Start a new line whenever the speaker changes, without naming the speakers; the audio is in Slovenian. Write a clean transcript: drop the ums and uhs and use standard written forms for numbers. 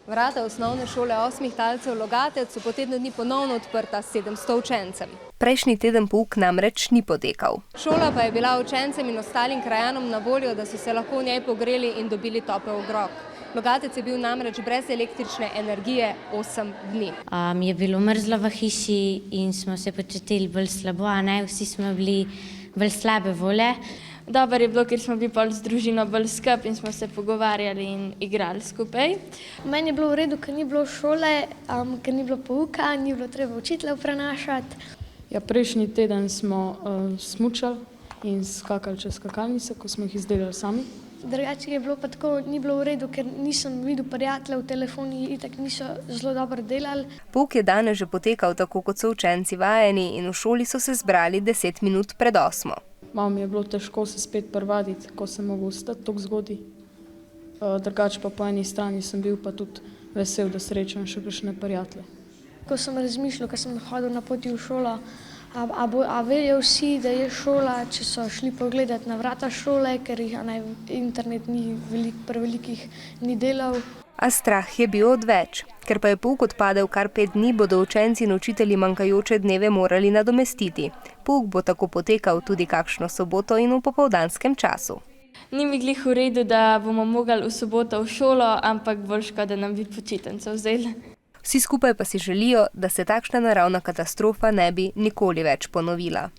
Vrata osnovne šole 8. talcev Logatec so po tednu dni ponovno odprta s 700 učencem.
Prejšnji teden pouk namreč ni potekal.
Šola pa je bila učencem in ostalim krajanom na voljo, da so se lahko v njej pogreli in dobili topel obrok. Logatec je bil namreč brez električne energije 8 dni.
Je bilo mrzlo v hiši in smo se počutili bolj slabo, vsi smo bili bolj slabe volje.
Dobro je bilo, ker smo bili pol z družino bolj skupaj in smo se pogovarjali in igrali skupaj.
Meni je bilo v redu, ker ni bilo šole, ker ni bilo pouka, ni bilo treba učiteljev prenašati.
Ja, prejšnji teden smo smučali in skakali čez skakalnice, ko smo jih izdelali sami.
Drugače je bilo pa tako, ni bilo v redu, ker nisem videl prijateljev, telefoni itak niso zelo dobro delali.
Pouk je danes že potekal tako, kot so učenci vajeni, in v šoli so se zbrali 10 minut pred 8.
Malo mi je bilo težko se spet privaditi, ko sem mogel vstati tako zgodaj. Drugače pa po eni strani sem bil pa tudi vesel, da srečam še kakšne prijatelje.
Ko sem razmišljal, ko sem hodil na poti v šolo, a vejo vsi, da je šola, če so šli pogledati na vrata šole, ker jih internet ni prevelikih ni delal.
A strah je bil odveč. Ker pa je pouk odpadel kar 5 dni, bodo učenci in učitelji manjkajoče dneve morali nadomestiti. Pouk bo tako potekal tudi kakšno soboto in v popoldanskem času.
Ni mi glih v redu, da bomo mogli v soboto v šolo, ampak bolj škoda nam bi počitnico vzeli.
Vsi skupaj pa si želijo, da se takšna naravna katastrofa ne bi nikoli več ponovila.